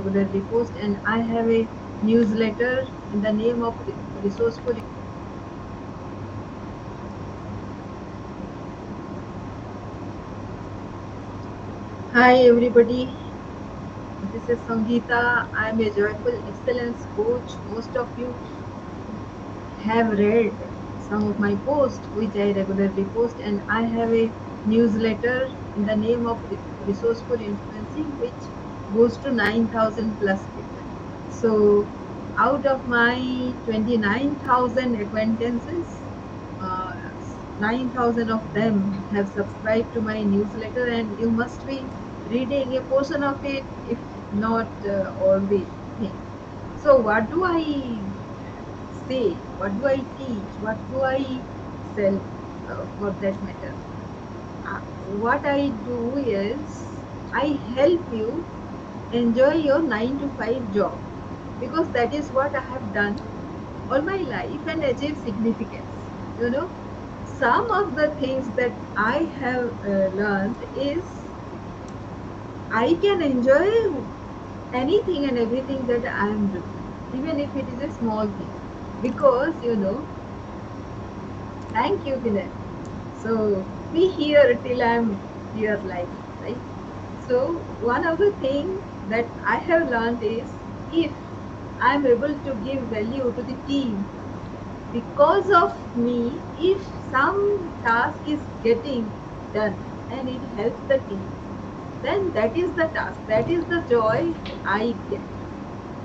regularly post, and I have a newsletter in the name of Resourceful. Hi everybody, this is Sangeeta. I am a joyful excellence coach. Most of you have read some of my posts which I regularly post, and I have a newsletter in the name of Resourceful Influencing which goes to 9,000 plus people. So out of my 29,000 acquaintances, uh, 9,000 of them have subscribed to my newsletter, and you must be reading a portion of it, if not all the thing. So what do I say? What do I teach? What do I sell, for that matter? Uh, what I do is I help you enjoy your 9 to 5 job, because that is what I have done all my life and achieve significance. You know, some of the things that I have learned is I can enjoy anything and everything that I am doing, even if it is a small thing, because thank you, Vinay. So be here till I'm here, like, right? So one of the things that I have learned is, if I'm able to give value to the team because of me, if some task is getting done and it helps the team, then that is the task, that is the joy I get.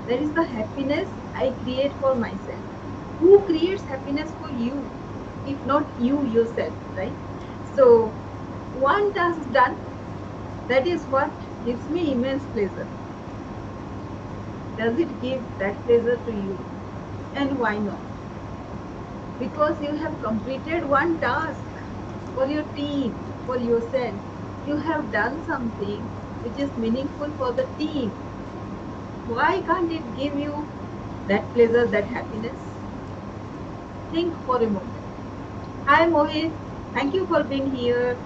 That is the happiness I create for myself. Who creates happiness for you if not you yourself, right? So one task done, that is what gives me immense pleasure. Does it give that pleasure to you? And why not? Because you have completed one task for your team, for yourself. You have done something which is meaningful for the team. Why can't it give you that pleasure, that happiness? Think for a moment. Hi Mohit, thank you for being here.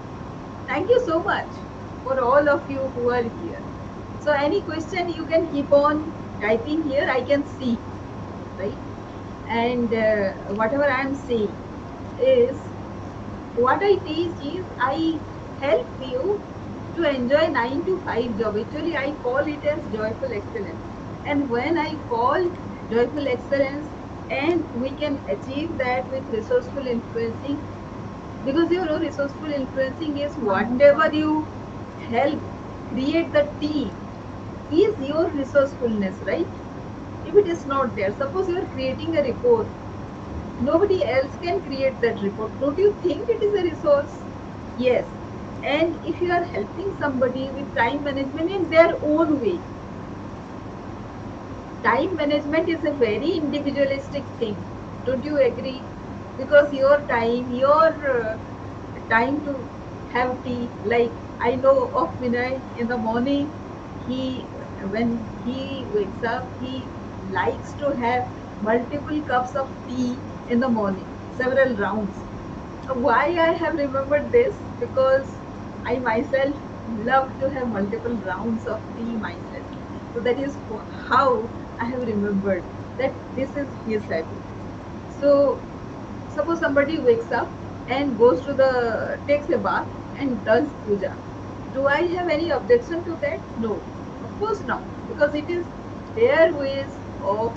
Thank you so much for all of you who are here. So any question you can keep on typing here, I can see, right? And whatever I am saying is, what I teach is I help you to enjoy 9 to 5 job. Actually, I call it as joyful excellence. And when I call joyful excellence, and we can achieve that with resourceful influencing, because resourceful influencing is whatever you help create the team is your resourcefulness, right? If it is not there, suppose you are creating a report, nobody else can create that report. Don't you think it is a resource? Yes. And if you are helping somebody with time management in their own way, time management is a very individualistic thing. Don't you agree? Because your time to have tea, like I know of Vinay, in the morning, he when he wakes up, he likes to have multiple cups of tea in the morning, several rounds. Why I have remembered this? Because I myself love to have multiple rounds of tea myself. So that is how I have remembered that this is his habit. So suppose somebody wakes up and goes to the takes a bath and does puja. Do I have any objection to that? No, of course not, because it is their ways of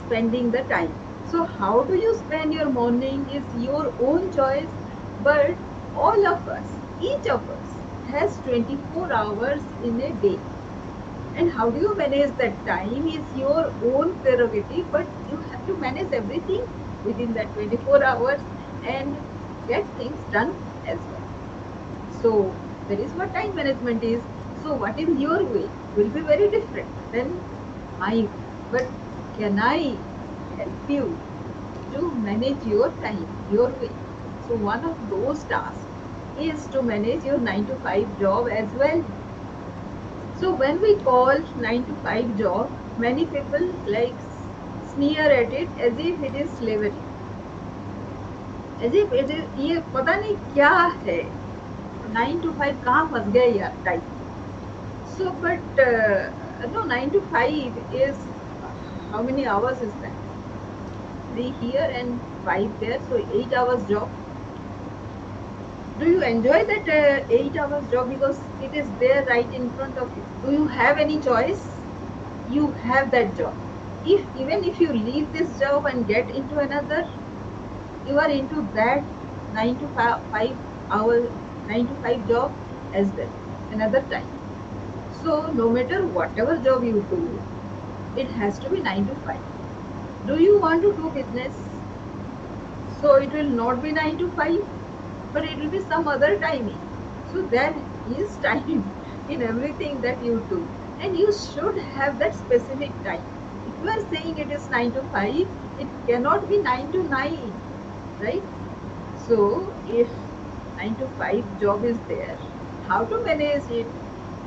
spending the time. So how do you spend your morning is your own choice, but all of us, each of us has 24 hours in a day. And how do you manage that time is your own prerogative, but you have to manage everything within that 24 hours and get things done as well. So that is what time management is. So what is your way will be very different than my way. But can I help you to manage your time, your way? So one of those tasks is to manage your 9 to 5 job as well. So when we call 9 to 5 job, many people like sneer at it as if it is slavery, as if it is ये पता नहीं क्या है, 9 to 5 कहाँ फंस गए यार type. So but No, 9 to 5 is how many hours is that? Three here and five there, so 8 hours job. Do you enjoy that 8 hours job because it is there right in front of you? Do you have any choice? You have that job. If even if you leave this job and get into another, you are into that 9 to 5 hour 9 to 5 job as well another time. So no matter whatever job you do, it has to be 9 to 5. Do you want to do business? So it will not be 9 to 5, but it will be some other timing. So there is time in everything that you do, and you should have that specific time. If you are saying it is 9 to 5, it cannot be 9 to 9, right? So if 9 to 5 job is there, how to manage it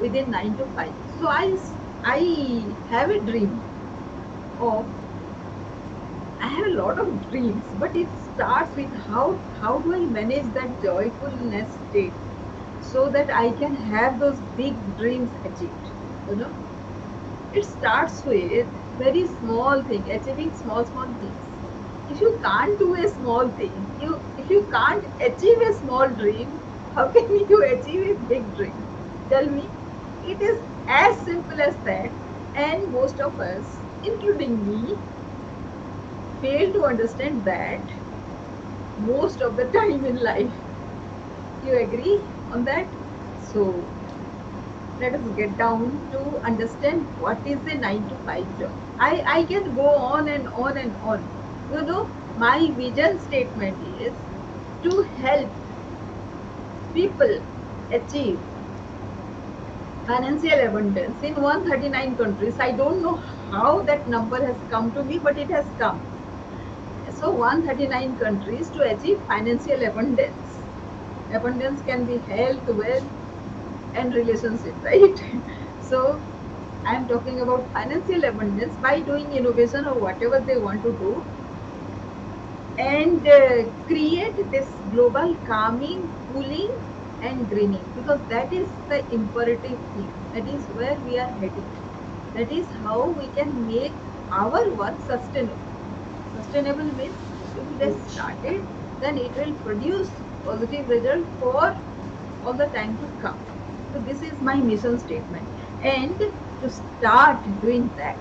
within 9 to 5? So I have a dream of I have a lot of dreams, but it starts with how do I manage that joyfulness state so that I can have those big dreams achieved. You know, it starts with very small thing, achieving small things. If you can't do a small thing, you if you can't achieve a small dream, how can you achieve a big dream? Tell me. It is as simple as that, and most of us, including me, fail to understand that most of the time in life. You agree on that? So let us get down to understand what is a 9 to 5 job. I can go on and on and on. You know, my vision statement is to help people achieve financial abundance in 139 countries. I don't know how that number has come to me, but it has come. So 139 countries to achieve financial abundance. Abundance can be health, wealth, and relationship, right? So I'm talking about financial abundance by doing innovation or whatever they want to do, and create this global calming, cooling, and greening, because that is the imperative thing. That is where we are heading. That is how we can make our work sustainable. Sustainable means if it has started, then it will produce positive result for all the time to come. So this is my mission statement. And to start doing that,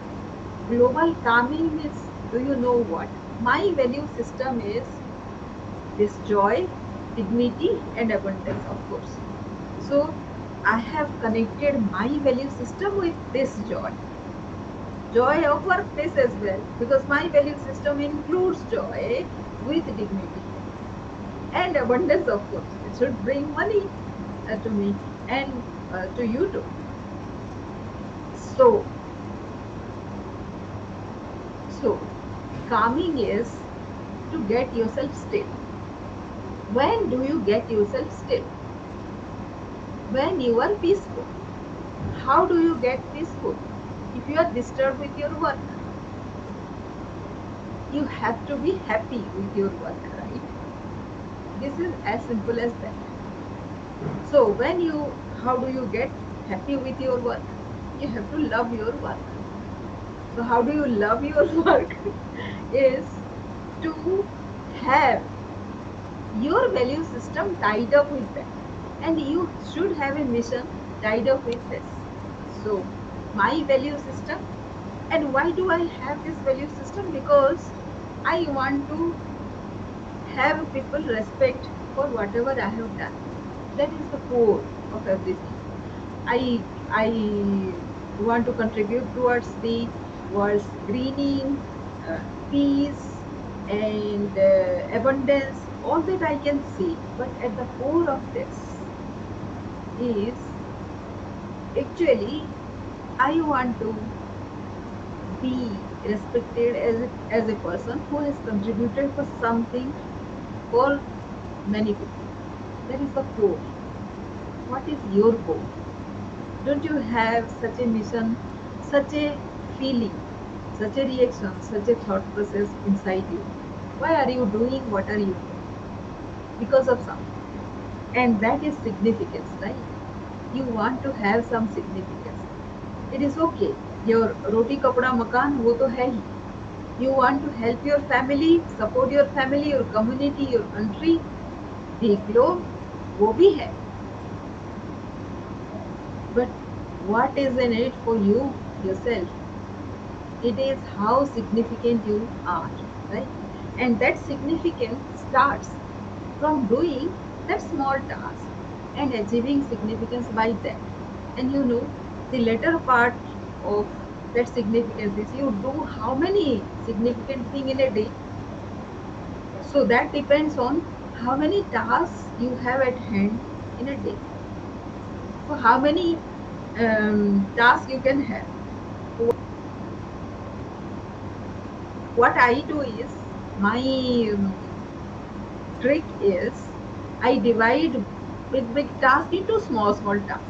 global calming means, do you know what? My value system is this: joy, dignity, and abundance, of course. So I have connected my value system with this joy of workplace as well, because my value system includes joy with dignity and abundance. Of course, it should bring money to me and to you too. So so calming is to get yourself still. When do you get yourself still? When you are peaceful. How do you get peaceful? If you are disturbed with your work, you have to be happy with your work, right? This is as simple as that. So how do you get happy with your work? You have to love your work. So how do you love your work? Is to have your value system tied up with that. And you should have a mission tied up with this. So my value system, and why do I have this value system? Because I want to have people respect for whatever I have done. That is the core of everything. I want to contribute towards the world's greening, peace, and abundance. All that I can see, but at the core of this is actually I want to be respected as a person who has contributed for something for many people. That is the core. What is your core? Don't you have such a mission, such a feeling, such a reaction, such a thought process inside you? Why are you doing what are you doing? Because of something. And that is significance, right? You want to have some significance. It is okay, your roti kapda makaan वो तो है ही, you want to help your family, support your family, your community, your country, the globe, वो भी है, but what is in it for you yourself? It is how significant you are, right? And that significance starts from doing that small task and achieving significance by that. And you know, the latter part of that significance is you do how many significant thing in a day. So that depends on how many tasks you have at hand in a day. So how many tasks you can have. What I do is my trick is I divide big task into small tasks,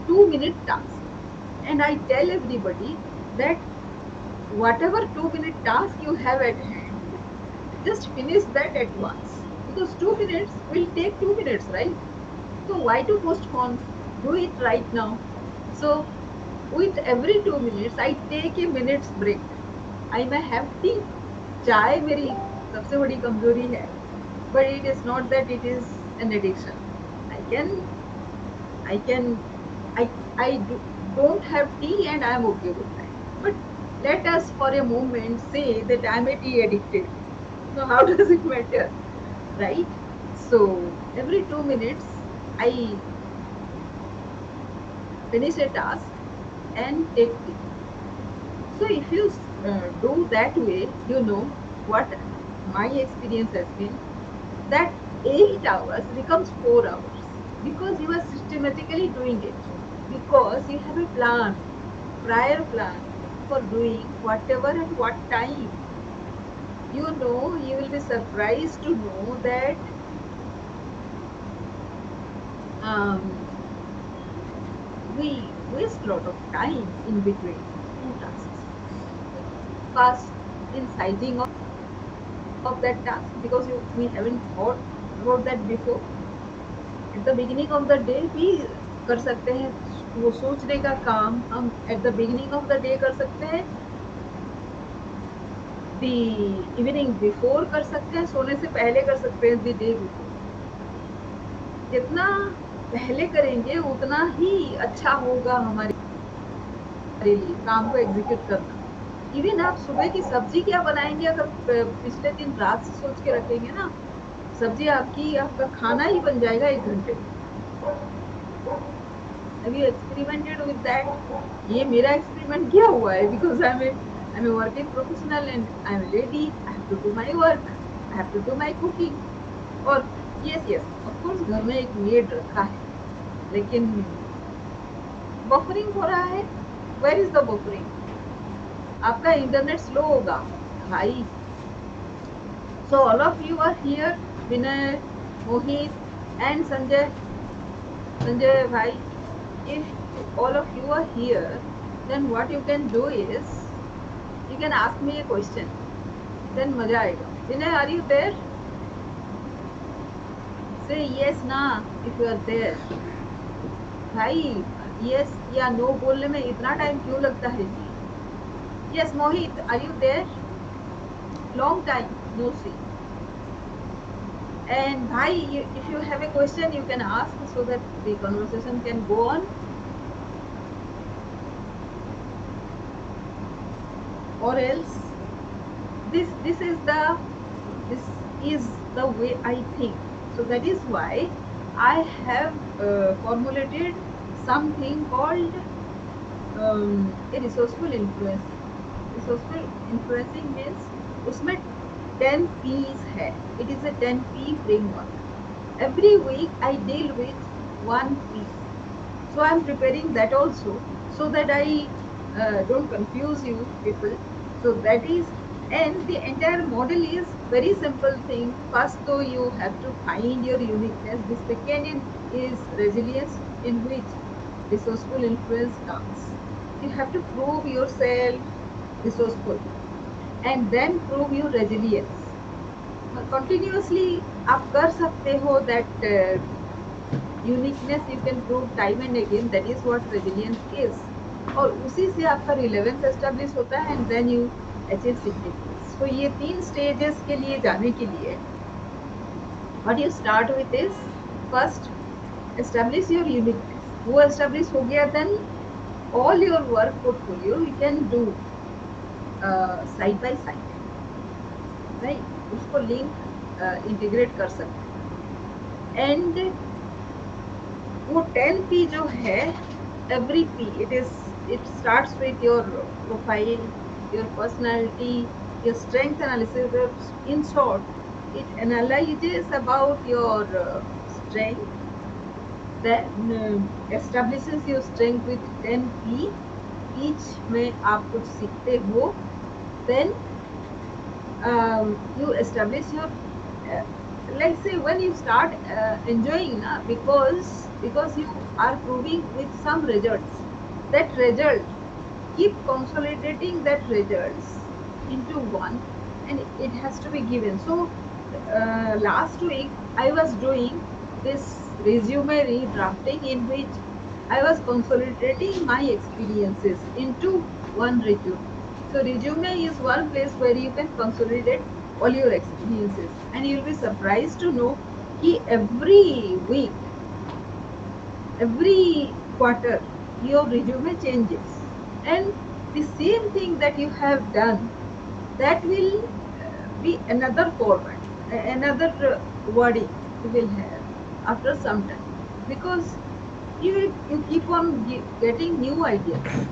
2 minute tasks, and I tell everybody that whatever 2 minute task you have at hand, just finish that at once because 2 minutes will take 2 minutes, right? So why to postpone? Do it right now. So with every 2 minutes, I take a minute's break. I may have tea. चाय मेरी सबसे बड़ी कमजोरी है, but it is not that it is an addiction. I can, I can, don't have tea and I am okay with that. But let us for a moment say that I am a tea addicted. So how does it matter, right? So every 2 minutes, I finish a task and take tea. So if you do that way, you know what my experience has been, that 8 hours becomes 4 hours because you are systematically doing it, because you have a plan, prior plan for doing whatever at what time. You know, you will be surprised to know that um, we waste a lot of time in between two tasks. First, in sizing of that task because we haven't thought about that before. At the beginning of the day भी कर सकते हैं, वो सोचने का काम हम at the beginning of the day कर सकते हैं, the evening before कर सकते हैं, सोने से पहले कर सकते हैं, the day before. जितना पहले करेंगे उतना ही अच्छा होगा हमारे लिए काम को एग्जीक्यूट करना. इवन आप सुबह की सब्जी क्या बनाएंगे अगर पिछले दिन रात से सोच के रखेंगे ना, सब्जी आपका खाना ही बन जाएगा 1 घंटे में. Have you experimented with that? ये मेरा एक्सपेरिमेंट किया हुआ है because I'm a working professional and I'm a lady. I have to do my work. I have to do my cooking. और yes, of course घर में एक मेड रखा है, लेकिन बफरिंग हो रहा है. Where is the buffering? आपका इंटरनेट स्लो होगा भाई. So all of you are here, Vinay, Mohit, and Sanjay bhai. If all of you are here, then what you can do is you can ask me a question. Then मजा आएगा. Vinay, are you there? Say yes ना if you are there. भाई yes या no बोलने में इतना time क्यों लगता है जी? Yes, Mohit, are you there? Long time no see. And bhai, if you have a question, you can ask so that the conversation can go on. Or else, this is the way I think. So that is why I have formulated something called a resourceful influencing. Resourceful influencing means उसमें 10 P's है. It is a 10 P framework. Every week I deal with one P. So I'm preparing that also so that I don't confuse you people. So that is, and the entire model is very simple thing. First, though, you have to find your uniqueness. The second is resilience, in which resourceful influence comes. You have to prove yourself resourceful and then prove your resilience. Continuously आप कर सकते हो that uniqueness you can prove time and again. That is what resilience is. और उसी से आपका relevance establish होता है and then you achieve significance. तो ये 3 स्टेजेस के लिए जाने के लिए what you start with is first establish your uniqueness. वो establish हो गया, then all your work portfolio you can do side by side, right? उसको लिंक इंटीग्रेट कर सकते हैं. एंड वो 10P जो है, every P it starts with your profile, your personality, your strength analysis. In short, it analyzes about your strength, then establishes your strength with 10P. each में आप कुछ सीखते हो, then you establish your uh, like say when you start enjoying because you are proving with some results, that result keep consolidating that results into one, and it has to be given. So last week I was doing this resume redrafting in which I was consolidating my experiences into one resume. So resume is one place where you can consolidate all your experiences, and you'll be surprised to know that every week, every quarter, your resume changes, and the same thing that you have done, that will be another format, another wording you will have after some time, because you keep on getting new ideas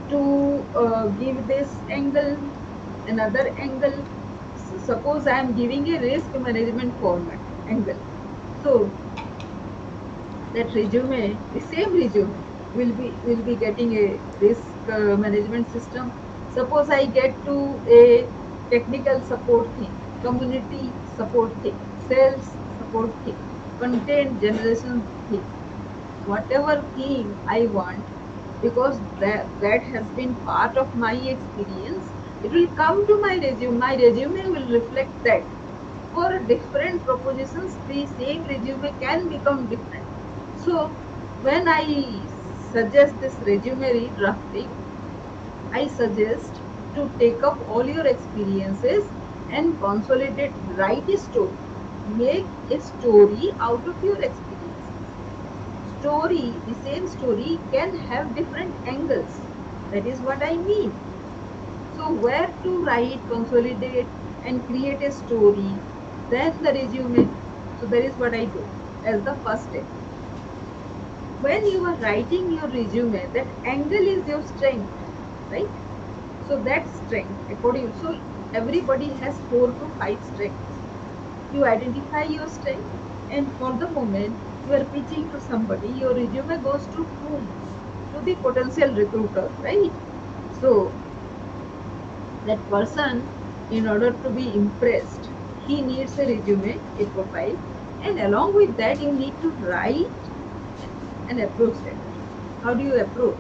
to give this angle, another angle. Suppose I am giving a risk management format angle, so that resume, the same resume, will be getting a risk management system. Suppose I get to a technical support thing, community support thing, sales support thing, content generation thing, whatever thing I want, because that has been part of my experience, it will come to my resume. My resume will reflect that. For different propositions, the same resume can become different. So when I suggest this resume redrafting, I suggest to take up all your experiences and consolidate, write a story, make a story out of your experiences. Story, the same story can have different angles. That is what I mean. So where to write, consolidate and create a story, then the resume. So that is what I do as the first step. When you are writing your resume, that angle is your strength, right? So that strength, according, so everybody has 4 to 5 strengths. You identify your strength, and for the moment you are pitching to somebody, your resume goes to whom? To the potential recruiter, right? So that person, in order to be impressed, he needs a resume, a profile, and along with that you need to write an approach letter. How do you approach?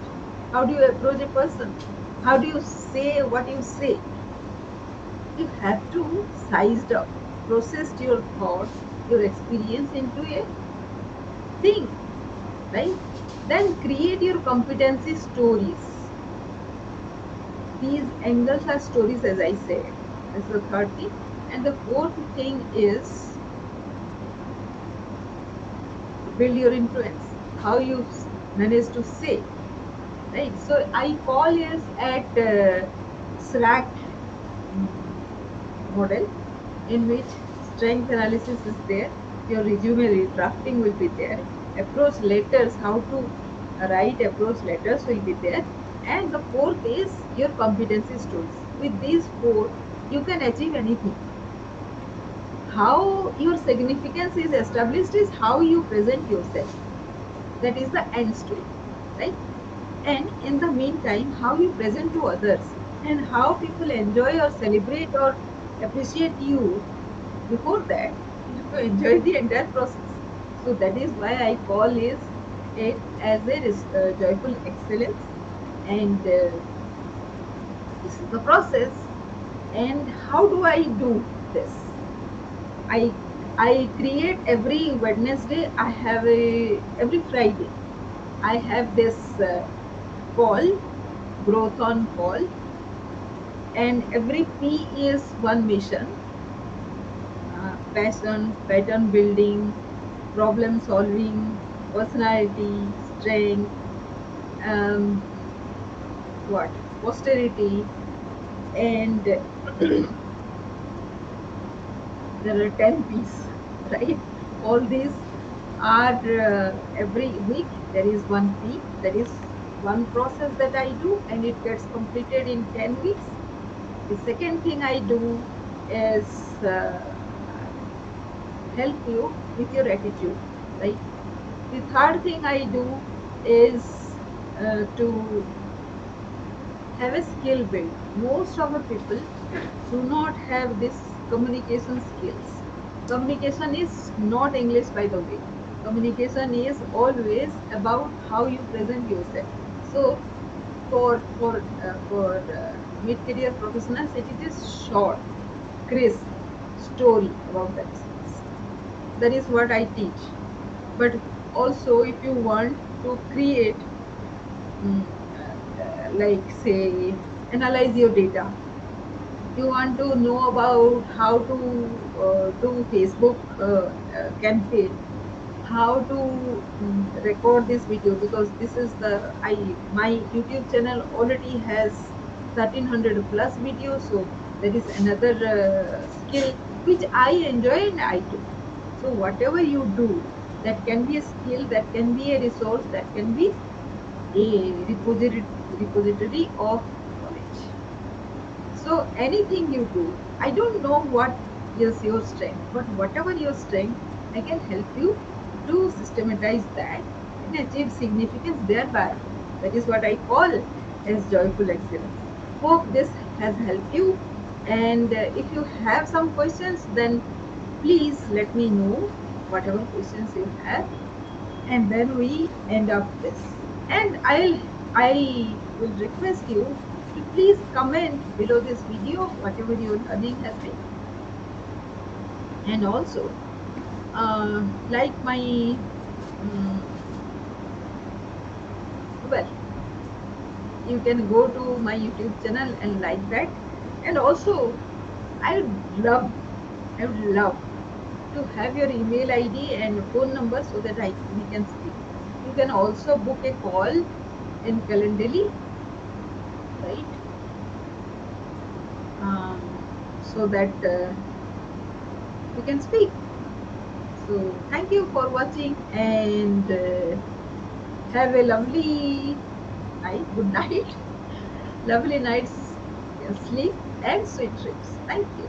How do you approach a person? How do you say what you say? You have to sized up, process your thoughts, your experience into a thing, right? Then create your competency stories. These angles are stories, as I said. That's the third thing. And the fourth thing is build your influence. How you manage to say, right? So I call is at SRAC model, in which strength analysis is there, your resume drafting will be there, approach letters, how to write approach letters will be there, and the fourth is your competency stories. With these four, you can achieve anything. How your significance is established is how you present yourself. That is the end story, right? And in the meantime, how you present to others and how people enjoy or celebrate or appreciate you. Before that, you have to enjoy the entire process. So that is why I call it as a joyful excellence, and this is the process. And how do I do this? I I create every Wednesday. I have a every Friday. I have this. call, growth on call, and every P is one mission: passion, pattern building, problem solving, personality, strength, um, what posterity, and there are 10 P's, right? All these are every week there is one P, there is one process that I do, and it gets completed in 10 weeks. The second thing I do is help you with your attitude, right? The third thing I do is to have a skill build. Most of the people do not have this communication skills. Communication is not English, by the way. Communication is always about how you present yourself. So for mid-career professionals, it is short, crisp story about themselves. That is what I teach. But also, if you want to create, like say, analyze your data, you want to know about how to do Facebook campaign, how to record this video, because this is the I my YouTube channel already has 1300 plus videos, so there is another skill which I enjoy and I do. So whatever you do, that can be a skill, that can be a resource, that can be a repository of knowledge. So anything you do, I don't know what is your strength, but whatever your strength, I can help you to systematize that and achieve significance thereby. That is what I call as joyful excellence. Hope this has helped you. And if you have some questions, then please let me know whatever questions you have, and then we end up this. And I will request you to please comment below this video whatever your learning has been, and also like my well, you can go to my YouTube channel and like that. And also, I would love I would love to have your email ID and phone number so that we can speak. You can also book a call in Calendly, right? Um, so that we can speak. So thank you for watching, and have a lovely night. Good night. Lovely nights sleep and sweet dreams. Thank you.